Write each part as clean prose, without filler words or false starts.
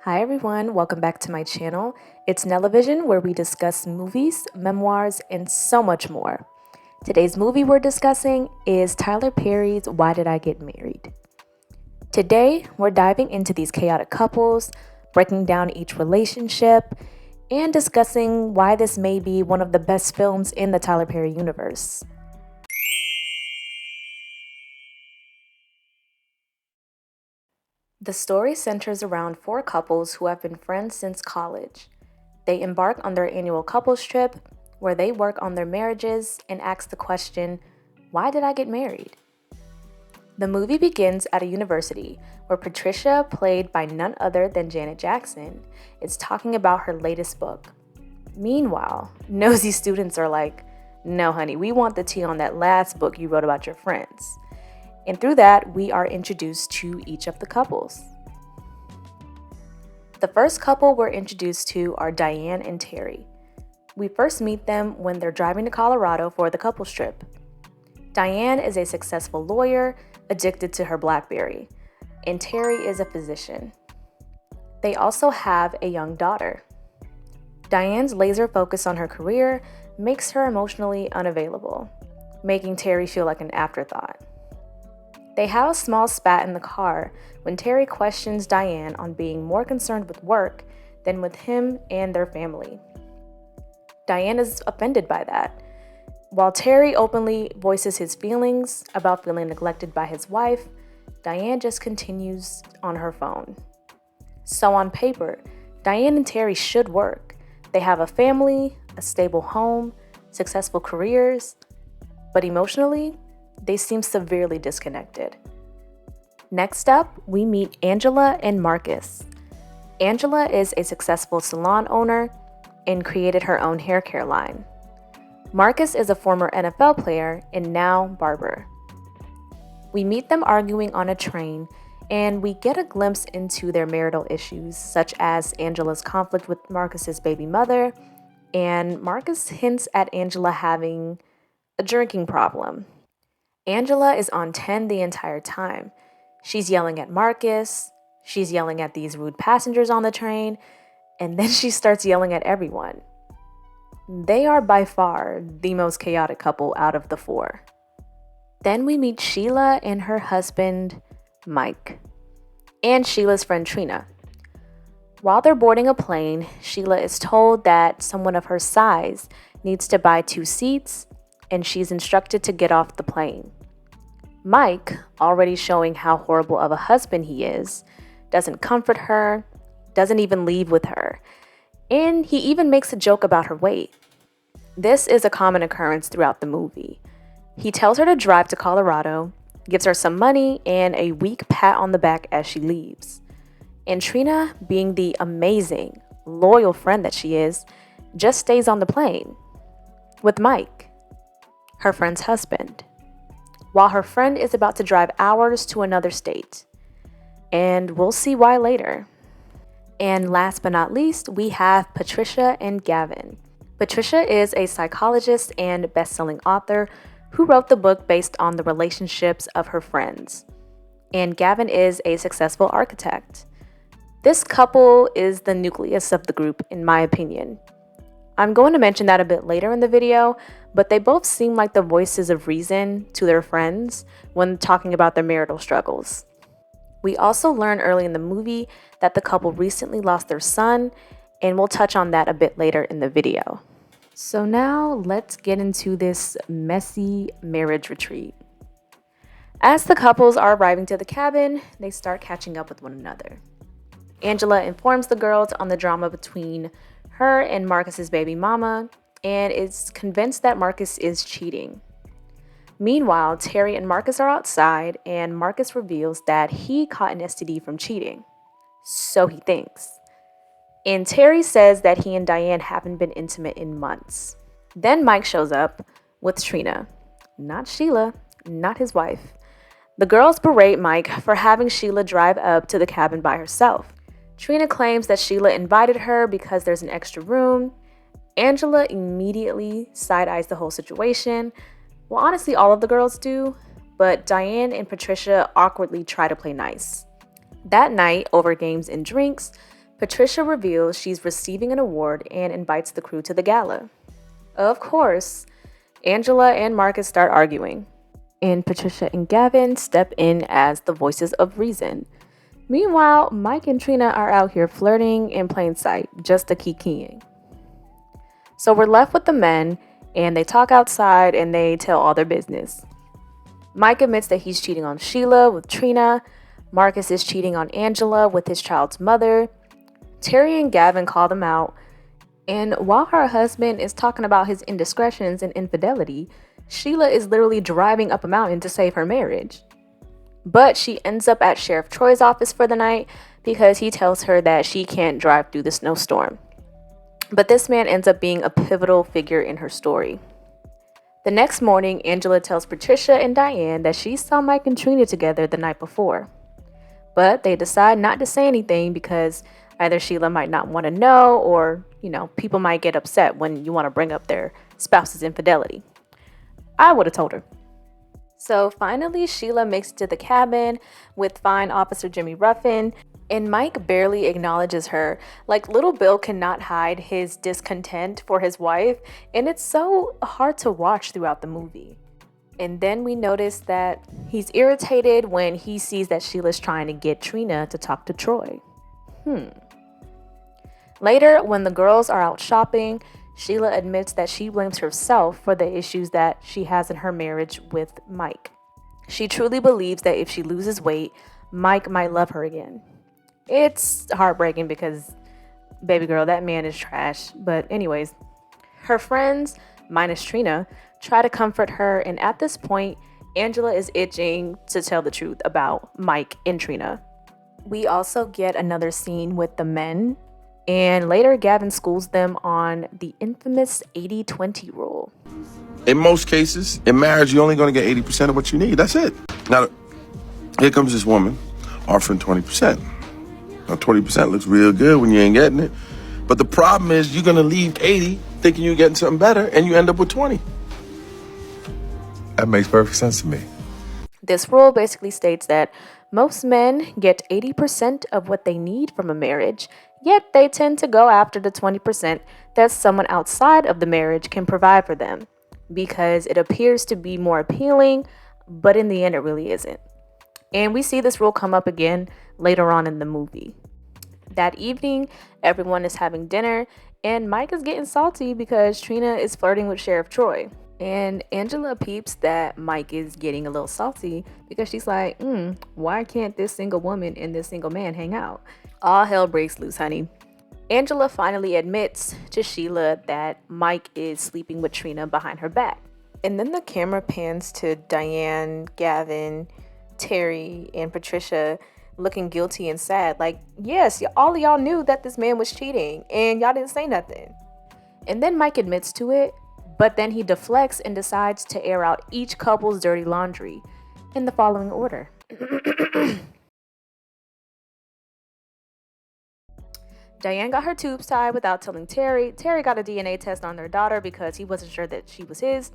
Hi everyone, welcome back to my channel. It's Nellavision, where we discuss movies, memoirs, and so much more. Today's movie we're discussing is Tyler Perry's Why Did I Get Married? Today, we're diving into these chaotic couples, breaking down each relationship, and discussing why this may be one of the best films in the Tyler Perry universe. The story centers around four couples who have been friends since college. They embark on their annual couples trip, where they work on their marriages and ask the question, why did I get married? The movie begins at a university where Patricia, played by none other than Janet Jackson, is talking about her latest book. Meanwhile, nosy students are like, no honey, we want the tea on that last book you wrote about your friends. And through that, we are introduced to each of the couples. The first couple we're introduced to are Diane and Terry. We first meet them when they're driving to Colorado for the couples trip. Diane is a successful lawyer addicted to her BlackBerry, and Terry is a physician. They also have a young daughter. Diane's laser focus on her career makes her emotionally unavailable, making Terry feel like an afterthought. They have a small spat in the car when Terry questions Diane on being more concerned with work than with him and their family. Diane is offended by that. While Terry openly voices his feelings about feeling neglected by his wife, Diane just continues on her phone. So on paper, Diane and Terry should work. They have a family, a stable home, successful careers, but emotionally, they seem severely disconnected. Next up, we meet Angela and Marcus. Angela is a successful salon owner and created her own hair care line. Marcus is a former NFL player and now barber. We meet them arguing on a train, and we get a glimpse into their marital issues, such as Angela's conflict with Marcus's baby mother, and Marcus hints at Angela having a drinking problem. Angela is on 10 the entire time. She's yelling at Marcus, she's yelling at these rude passengers on the train, and then she starts yelling at everyone. They are by far the most chaotic couple out of the four. Then we meet Sheila and her husband, Mike, and Sheila's friend Trina. While they're boarding a plane, Sheila is told that someone of her size needs to buy 2 seats, and she's instructed to get off the plane. Mike, already showing how horrible of a husband he is, doesn't comfort her, doesn't even leave with her, and he even makes a joke about her weight. This is a common occurrence throughout the movie. He tells her to drive to Colorado, gives her some money, and a weak pat on the back as she leaves. And Trina, being the amazing, loyal friend that she is, just stays on the plane with Mike, her friend's husband, while her friend is about to drive hours to another state. And we'll see why later. And last but not least, we have Patricia and Gavin. Patricia is a psychologist and best-selling author who wrote the book based on the relationships of her friends. And Gavin is a successful architect. This couple is the nucleus of the group, in my opinion. I'm going to mention that a bit later in the video, but they both seem like the voices of reason to their friends when talking about their marital struggles. We also learn early in the movie that the couple recently lost their son, and we'll touch on that a bit later in the video. So now let's get into this messy marriage retreat. As the couples are arriving to the cabin, they start catching up with one another. Angela informs the girls on the drama between her and Marcus's baby mama, and is convinced that Marcus is cheating. Meanwhile, Terry and Marcus are outside, and Marcus reveals that he caught an STD from cheating. So he thinks. And Terry says that he and Diane haven't been intimate in months. Then Mike shows up with Trina, not Sheila, not his wife. The girls berate Mike for having Sheila drive up to the cabin by herself. Trina claims that Sheila invited her because there's an extra room. Angela immediately side-eyes the whole situation. Well, honestly, all of the girls do, but Diane and Patricia awkwardly try to play nice. That night, over games and drinks, Patricia reveals she's receiving an award and invites the crew to the gala. Of course, Angela and Marcus start arguing, and Patricia and Gavin step in as the voices of reason. Meanwhile, Mike and Trina are out here flirting in plain sight, just to keep keying. So we're left with the men, and they talk outside and they tell all their business. Mike admits that he's cheating on Sheila with Trina. Marcus is cheating on Angela with his child's mother. Terry and Gavin call them out. And while her husband is talking about his indiscretions and infidelity, Sheila is literally driving up a mountain to save her marriage. But she ends up at Sheriff Troy's office for the night because he tells her that she can't drive through the snowstorm. But this man ends up being a pivotal figure in her story. The next morning, Angela tells Patricia and Diane that she saw Mike and Trina together the night before. But they decide not to say anything because either Sheila might not want to know or, people might get upset when you want to bring up their spouse's infidelity. I would have told her. So finally, Sheila makes it to the cabin with fine Officer Jimmy Ruffin, and Mike barely acknowledges her. Like, little Bill cannot hide his discontent for his wife, and it's so hard to watch throughout the movie. And then we notice that he's irritated when he sees that Sheila's trying to get Trina to talk to Troy. Later, when the girls are out shopping, Sheila admits that she blames herself for the issues that she has in her marriage with Mike. She truly believes that if she loses weight, Mike might love her again. It's heartbreaking because, baby girl, that man is trash. But anyways, her friends, minus Trina, try to comfort her, and at this point, Angela is itching to tell the truth about Mike and Trina. We also get another scene with the men, and later Gavin schools them on the infamous 80-20 rule. In most cases, in marriage, you're only going to get 80% of what you need. That's it. Now, here comes this woman offering 20%. Now, 20% looks real good when you ain't getting it. But the problem is you're going to leave 80 thinking you're getting something better, and you end up with 20. That makes perfect sense to me. This rule basically states that most men get 80% of what they need from a marriage, yet they tend to go after the 20% that someone outside of the marriage can provide for them, because it appears to be more appealing, but in the end it really isn't. And we see this rule come up again later on in the movie. That evening, everyone is having dinner, and Mike is getting salty because Trina is flirting with Sheriff Troy. And Angela peeps that Mike is getting a little salty because she's like, why can't this single woman and this single man hang out? All hell breaks loose, honey. Angela finally admits to Sheila that Mike is sleeping with Trina behind her back. And then the camera pans to Diane, Gavin, Terry, and Patricia looking guilty and sad. Like, yes, all of y'all knew that this man was cheating and y'all didn't say nothing. And then Mike admits to it, but then he deflects and decides to air out each couple's dirty laundry in the following order. Diane got her tubes tied without telling Terry. Terry got a DNA test on their daughter because he wasn't sure that she was his.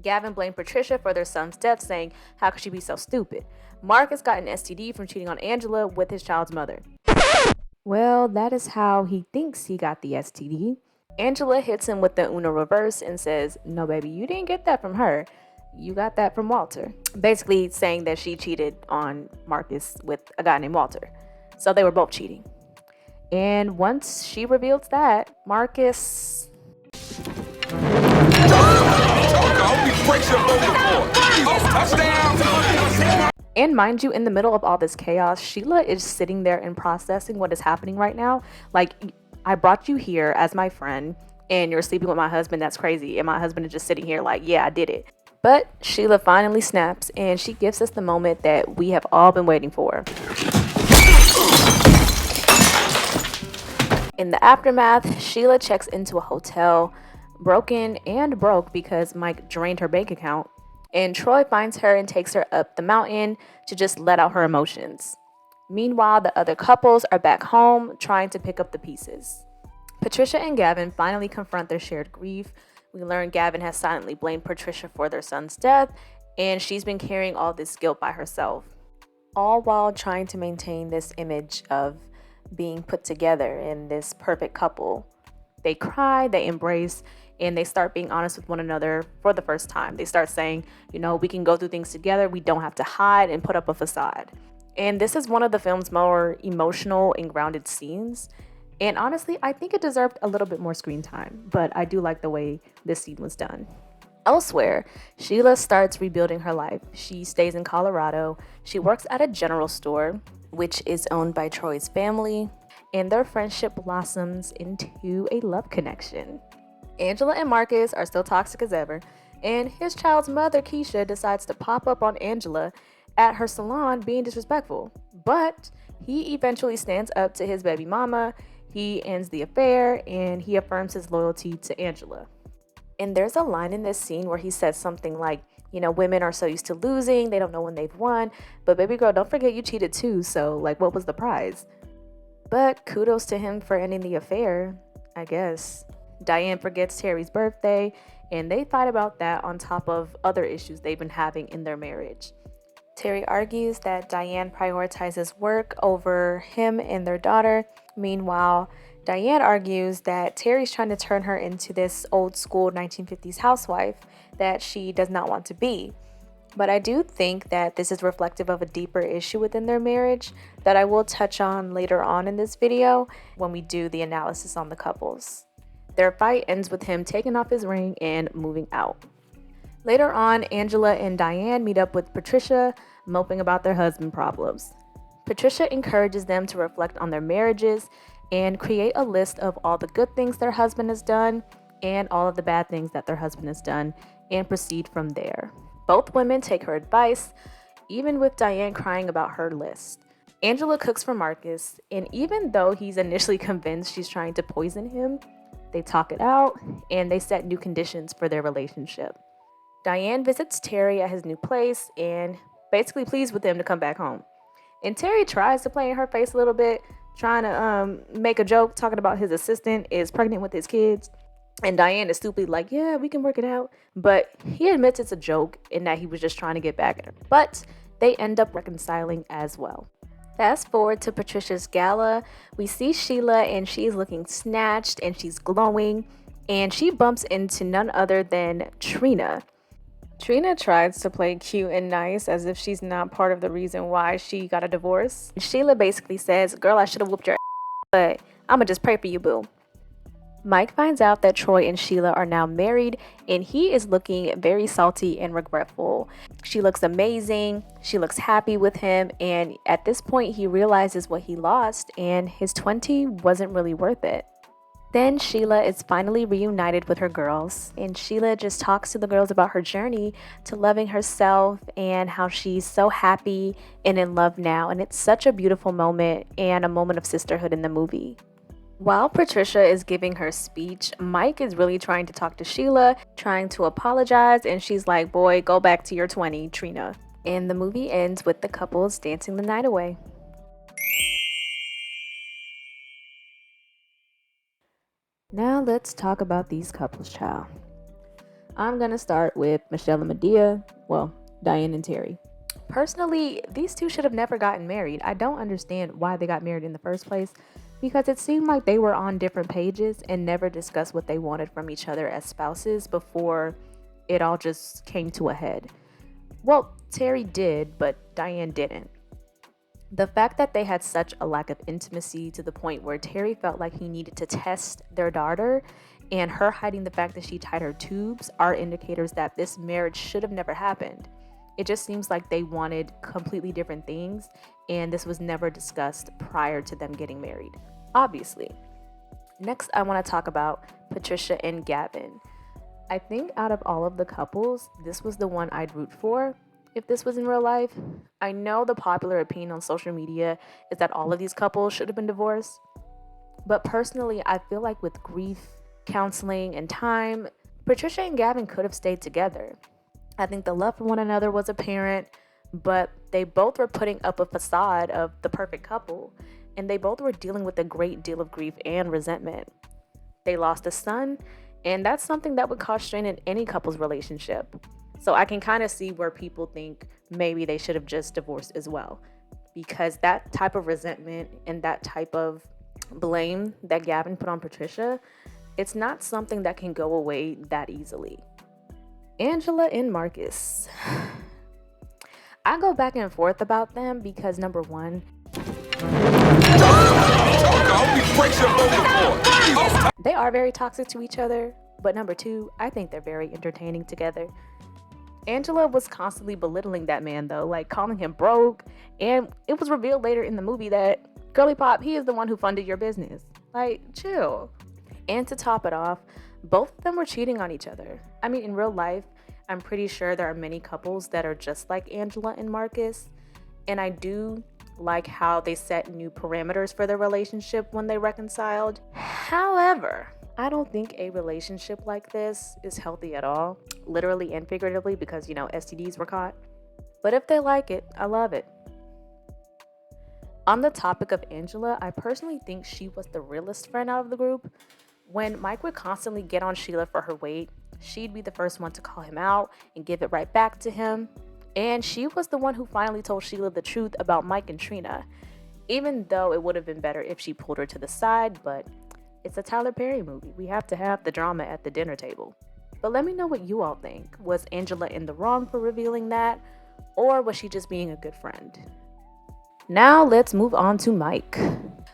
Gavin blamed Patricia for their son's death, saying, how could she be so stupid? Marcus got an STD from cheating on Angela with his child's mother. Well, that is how he thinks he got the STD. Angela hits him with the Uno reverse and says, no, baby, you didn't get that from her. You got that from Walter. Basically saying that she cheated on Marcus with a guy named Walter. So they were both cheating. And once she reveals that, Marcus... And mind you, in the middle of all this chaos, Sheila is sitting there and processing what is happening right now. Like, I brought you here as my friend, and you're sleeping with my husband. That's crazy. And my husband is just sitting here like, yeah, I did it. But Sheila finally snaps, and she gives us the moment that we have all been waiting for. In the aftermath, Sheila checks into a hotel, broken and broke because Mike drained her bank account, and Troy finds her and takes her up the mountain to just let out her emotions. Meanwhile, the other couples are back home trying to pick up the pieces. Patricia and Gavin finally confront their shared grief. We learn Gavin has silently blamed Patricia for their son's death, and she's been carrying all this guilt by herself, all while trying to maintain this image of being put together in this perfect couple. They cry, they embrace, and they start being honest with one another for the first time. They start saying, we can go through things together. We don't have to hide and put up a facade. And this is one of the film's more emotional and grounded scenes. And honestly, I think it deserved a little bit more screen time, but I do like the way this scene was done. Elsewhere, Sheila starts rebuilding her life. She stays in Colorado. She works at a general store, which is owned by Troy's family, and their friendship blossoms into a love connection. Angela and Marcus are still toxic as ever, and his child's mother, Keisha, decides to pop up on Angela at her salon being disrespectful. But he eventually stands up to his baby mama, he ends the affair, and he affirms his loyalty to Angela. And there's a line in this scene where he says something like, women are so used to losing, they don't know when they've won. But baby girl, don't forget you cheated too, so what was the prize? But kudos to him for ending the affair, I guess. Diane forgets Terry's birthday, and they fight about that on top of other issues they've been having in their marriage. Terry argues that Diane prioritizes work over him and their daughter. Meanwhile, Diane argues that Terry's trying to turn her into this old school 1950s housewife that she does not want to be. But I do think that this is reflective of a deeper issue within their marriage that I will touch on later on in this video when we do the analysis on the couples. Their fight ends with him taking off his ring and moving out. Later on, Angela and Diane meet up with Patricia, moping about their husband problems. Patricia encourages them to reflect on their marriages and create a list of all the good things their husband has done and all of the bad things that their husband has done and proceed from there. Both women take her advice, even with Diane crying about her list. Angela cooks for Marcus, and even though he's initially convinced she's trying to poison him, they talk it out and they set new conditions for their relationship. Diane visits Terry at his new place and basically pleads with him to come back home. And Terry tries to play in her face a little bit, trying to make a joke, talking about his assistant is pregnant with his kids. And Diane is stupidly like, yeah, we can work it out. But he admits it's a joke and that he was just trying to get back at her. But they end up reconciling as well. Fast forward to Patricia's gala. We see Sheila and she's looking snatched and she's glowing. And she bumps into none other than Trina. Trina tries to play cute and nice as if she's not part of the reason why she got a divorce. Sheila basically says, girl, I should have whooped your ass, but I'ma just pray for you, boo. Mike finds out that Troy and Sheila are now married, and he is looking very salty and regretful. She looks amazing, she looks happy with him, and at this point he realizes what he lost, and his 20 wasn't really worth it. Then Sheila is finally reunited with her girls, and Sheila just talks to the girls about her journey to loving herself and how she's so happy and in love now, and it's such a beautiful moment and a moment of sisterhood in the movie. While Patricia is giving her speech, Mike is really trying to talk to Sheila, trying to apologize, and she's like, boy, go back to your 20, Trina. And the movie ends with the couples dancing the night away. Now let's talk about these couples, child. I'm gonna start with Michelle and Medea, Diane and Terry. Personally, these two should have never gotten married. I don't understand why they got married in the first place, because it seemed like they were on different pages and never discussed what they wanted from each other as spouses before it all just came to a head. Well, Terry did, but Diane didn't. The fact that they had such a lack of intimacy to the point where Terry felt like he needed to test their daughter, and her hiding the fact that she tied her tubes are indicators that this marriage should have never happened. It just seems like they wanted completely different things, and this was never discussed prior to them getting married, obviously. Next, I want to talk about Patricia and Gavin. I think out of all of the couples, this was the one I'd root for if this was in real life. I know the popular opinion on social media is that all of these couples should have been divorced, but personally, I feel like with grief, counseling, and time, Patricia and Gavin could have stayed together. I think the love for one another was apparent, but they both were putting up a facade of the perfect couple, and they both were dealing with a great deal of grief and resentment. They lost a son, and that's something that would cause strain in any couple's relationship. So I can kind of see where people think maybe they should have just divorced as well. because that type of resentment and that type of blame that Gavin put on Patricia, it's not something that can go away that easily. Angela and Marcus. I go back and forth about them because number one, they are very toxic to each other, but number two, I think they're very entertaining together. Angela was constantly belittling that man though, like calling him broke, and it was revealed later in the movie that Girly Pop, he is the one who funded your business. Like, chill. And to top it off, both of them were cheating on each other. I mean, in real life, I'm pretty sure there are many couples that are just like Angela and Marcus, and I do like how they set new parameters for their relationship when they reconciled. However, I don't think a relationship like this is healthy at all, literally and figuratively, because, STDs were caught. But if they like it, I love it. On the topic of Angela, I personally think she was the realest friend out of the group. When Mike would constantly get on Sheila for her weight, she'd be the first one to call him out and give it right back to him. And she was the one who finally told Sheila the truth about Mike and Trina, even though it would have been better if she pulled her to the side, but it's a Tyler Perry movie. We have to have the drama at the dinner table. But let me know what you all think. Was Angela in the wrong for revealing that, or was she just being a good friend? Now let's move on to Mike.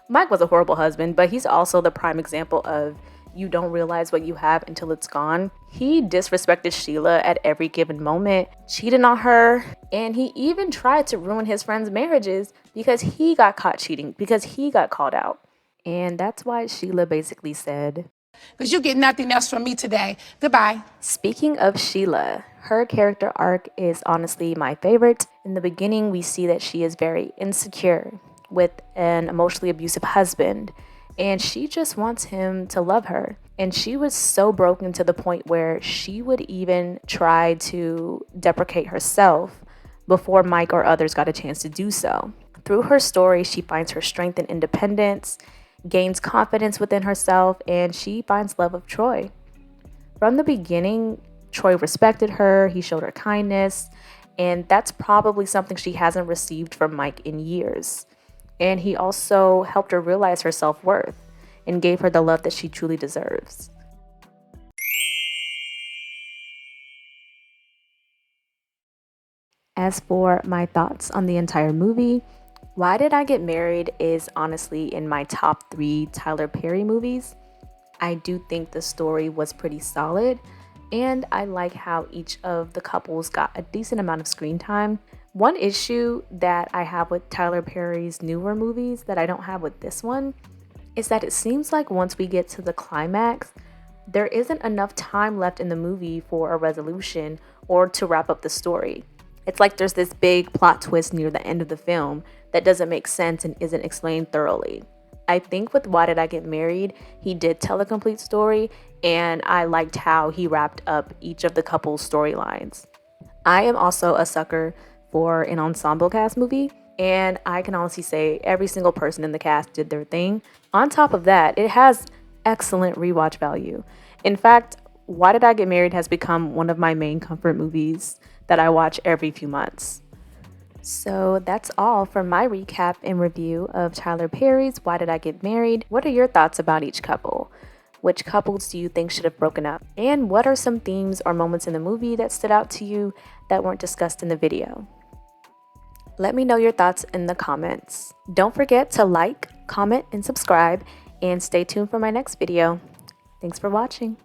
Mike was a horrible husband, but he's also the prime example of you don't realize what you have until it's gone. He disrespected Sheila at every given moment, cheated on her, and he even tried to ruin his friends' marriages because he got caught cheating, because he got called out. And that's why Sheila basically said, "Because you get nothing else from me today. Goodbye." Speaking of Sheila, her character arc is honestly my favorite. In the beginning, we see that she is very insecure with an emotionally abusive husband, and she just wants him to love her. And she was so broken to the point where she would even try to deprecate herself before Mike or others got a chance to do so. Through her story, she finds her strength and independence, gains confidence within herself, and she finds love of Troy. From the beginning, Troy respected her, he showed her kindness, and that's probably something she hasn't received from Mike in years. And he also helped her realize her self-worth and gave her the love that she truly deserves. As for my thoughts on the entire movie, Why Did I Get Married is honestly in my top 3 Tyler Perry movies. I do think the story was pretty solid, and I like how each of the couples got a decent amount of screen time. One issue that I have with Tyler Perry's newer movies that I don't have with this one is that it seems like once we get to the climax, there isn't enough time left in the movie for a resolution or to wrap up the story. It's like there's this big plot twist near the end of the film that doesn't make sense and isn't explained thoroughly. I think with Why Did I Get Married, he did tell a complete story, and I liked how he wrapped up each of the couple's storylines. I am also a sucker for an ensemble cast movie, and I can honestly say every single person in the cast did their thing. On top of that, it has excellent rewatch value. In fact, Why Did I Get Married has become one of my main comfort movies that I watch every few months. So that's all for my recap and review of Tyler Perry's Why Did I Get Married? What are your thoughts about each couple? Which couples do you think should have broken up? And what are some themes or moments in the movie that stood out to you that weren't discussed in the video? Let me know your thoughts in the comments. Don't forget to like, comment, and subscribe, and stay tuned for my next video. Thanks for watching.